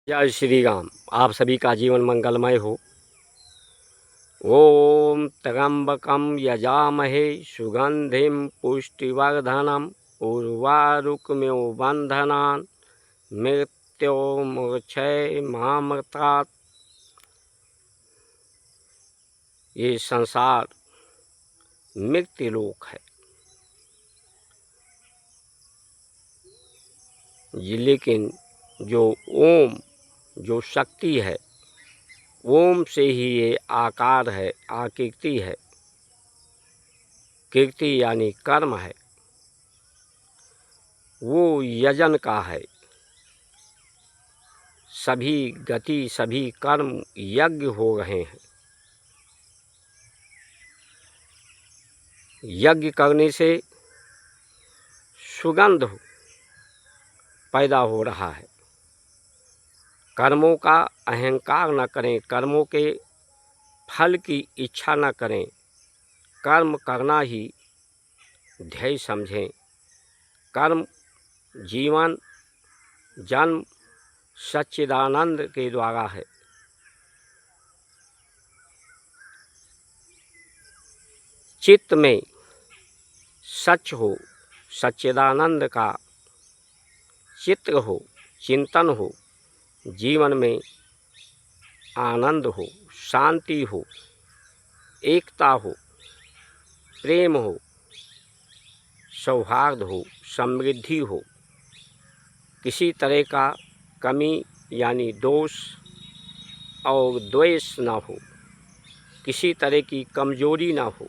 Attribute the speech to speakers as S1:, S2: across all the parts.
S1: जय श्री राम। आप सभी का जीवन मंगलमय हो। ओम त्र्यंबकम यजामहे सुगंधिम पुष्टिवर्धनम उर्वारुकमिव बंधनान् मृत्योर्मुक्षय मामृतात्। ये संसार मृत्युलोक है, लेकिन जो ओम, जो शक्ति है, ओम से ही ये आकार है, आकृति है। कीर्ति यानी कर्म है, वो यजन का है। सभी गति, सभी कर्म यज्ञ हो रहे हैं। यज्ञ करने से सुगंध पैदा हो रहा है। कर्मों का अहंकार न करें, कर्मों के फल की इच्छा न करें, कर्म करना ही ध्येय समझें। कर्म जीवन जन्म सच्चिदानंद के द्वारा है। चित्त में सच हो, सच्चिदानंद का चित्र हो, चिंतन हो, जीवन में आनंद हो, शांति हो, एकता हो, प्रेम हो, सौहार्द हो, समृद्धि हो, किसी तरह का कमी यानी दोष और द्वेष ना हो, किसी तरह की कमजोरी ना हो,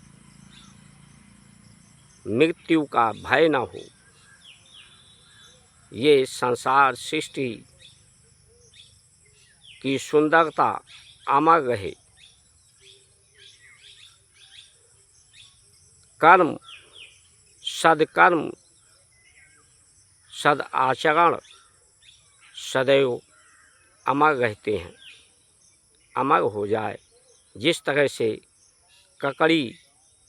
S1: मृत्यु का भय ना हो। ये संसार सृष्टि की सुंदरता अमर रहे। कर्म, सदकर्म, सद आचरण सदैव अमर रहते हैं, अमर हो जाए। जिस तरह से ककड़ी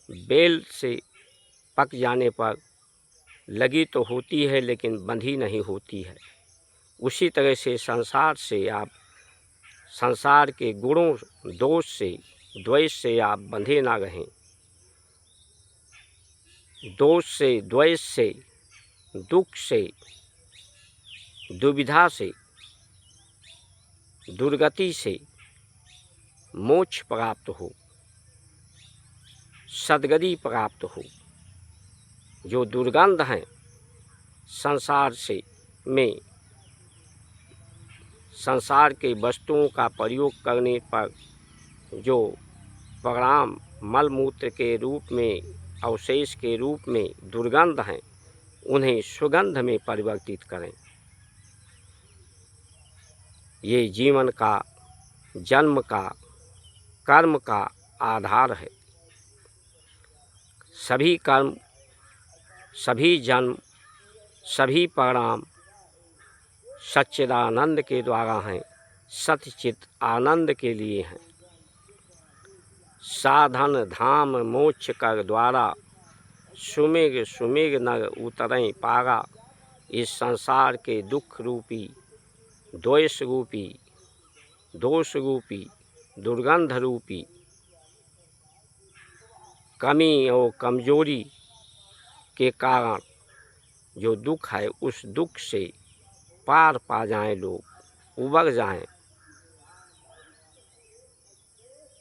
S1: बेल से पक जाने पर लगी तो होती है लेकिन बंधी नहीं होती है, उसी तरह से संसार से आप, संसार के गुणों, दोष से, द्वेष से आप बंधे ना रहें। दोष से, द्वेष से, दुख से, दुविधा से, दुर्गति से मोक्ष प्राप्त हो, सद्गति प्राप्त हो। जो दुर्गंध हैं संसार से में, संसार के वस्तुओं का प्रयोग करने पर जो परिणाम मलमूत्र के रूप में, अवशेष के रूप में दुर्गंध हैं, उन्हें सुगंध में परिवर्तित करें। ये जीवन का, जन्म का, कर्म का आधार है। सभी कर्म, सभी जन्म, सभी परिणाम सच्चिदानंद के द्वारा हैं, सच्चित आनंद के लिए हैं। साधन धाम मोक्ष कर द्वारा, सुमिर सुमिर नर उतरें पारा। इस संसार के दुख रूपी, द्वेष रूपी, दोष रूपी, दुर्गंध रूपी कमी और कमजोरी के कारण जो दुख है, उस दुख से पार पा जाएं, लोग उबर जाएं।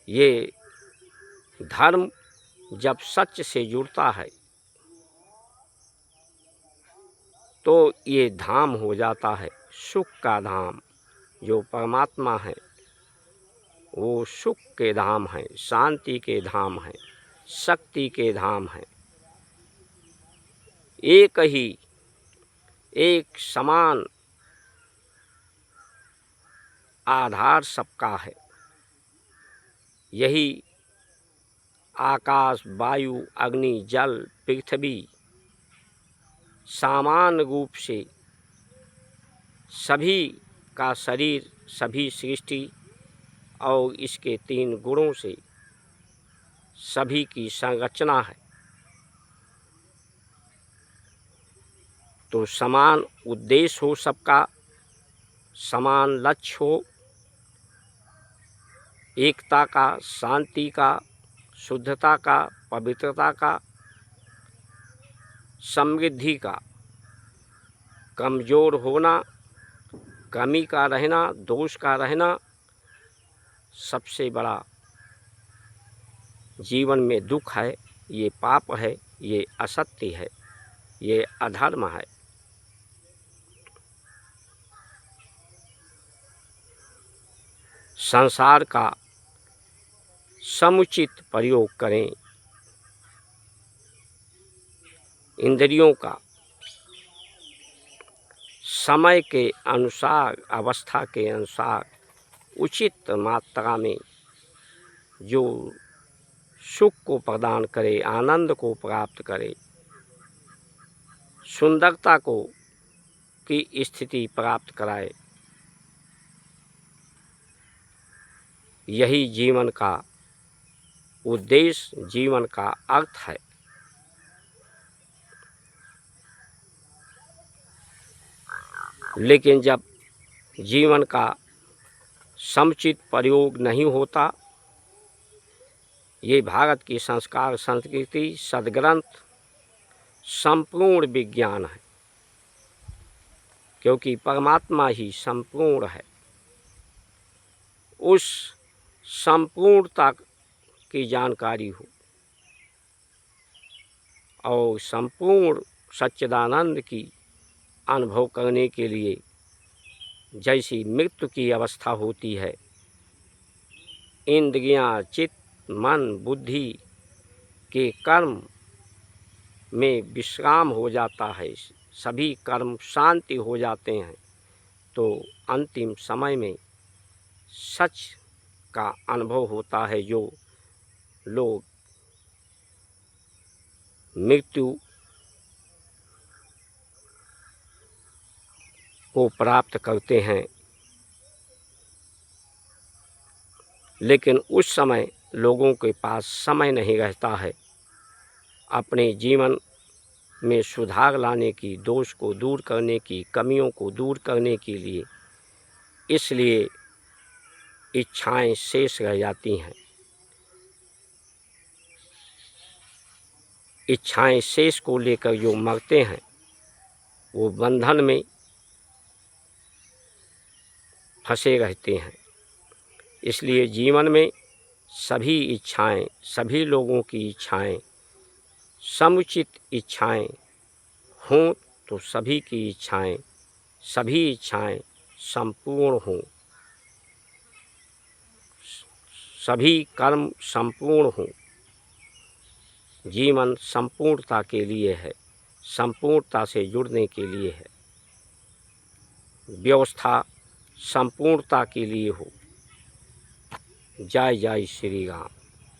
S1: ये धर्म जब सच से जुड़ता है तो ये धाम हो जाता है, सुख का धाम। जो परमात्मा है वो सुख के धाम है, शांति के धाम है, शक्ति के धाम है। एक ही, एक समान आधार सबका है। यही आकाश, वायु, अग्नि, जल, पृथ्वी समान रूप से सभी का शरीर, सभी सृष्टि और इसके तीन गुणों से सभी की संरचना है। तो समान उद्देश्य हो सबका, समान लक्ष्य हो, एकता का, शांति का, शुद्धता का, पवित्रता का, समृद्धि का। कमज़ोर होना, कमी का रहना, दोष का रहना सबसे बड़ा जीवन में दुख है। ये पाप है, ये असत्य है, ये अधर्म है। संसार का समुचित प्रयोग करें, इंद्रियों का समय के अनुसार, अवस्था के अनुसार उचित मात्रा में जो सुख को प्रदान करे, आनंद को प्राप्त करे, सुंदरता को की स्थिति प्राप्त कराए, यही जीवन का उद्देश्य, जीवन का अर्थ है। लेकिन जब जीवन का समुचित प्रयोग नहीं होता, ये भारत की संस्कार, संस्कृति, सद्ग्रंथ संपूर्ण विज्ञान है, क्योंकि परमात्मा ही संपूर्ण है। उस संपूर्णता की जानकारी हो और संपूर्ण सच्चिदानंद की अनुभव करने के लिए जैसी मृत्यु की अवस्था होती है, इंद्रियां, चित्त, मन, बुद्धि के कर्म में विश्राम हो जाता है, सभी कर्म शांति हो जाते हैं, तो अंतिम समय में सच का अनुभव होता है। जो लोग मृत्यु को प्राप्त करते हैं, लेकिन उस समय लोगों के पास समय नहीं रहता है अपने जीवन में सुधार लाने की, दोष को दूर करने की, कमियों को दूर करने के लिए। इसलिए इच्छाएं शेष रह जाती हैं। इच्छाएं शेष को लेकर जो मरते हैं वो बंधन में फंसे रहते हैं। इसलिए जीवन में सभी इच्छाएं, सभी लोगों की इच्छाएं, समुचित इच्छाएं हों तो सभी की इच्छाएं, सभी इच्छाएं संपूर्ण हों, सभी कर्म संपूर्ण हों। जीवन संपूर्णता के लिए है, संपूर्णता से जुड़ने के लिए है, व्यवस्था संपूर्णता के लिए हो। जय जय श्री राम।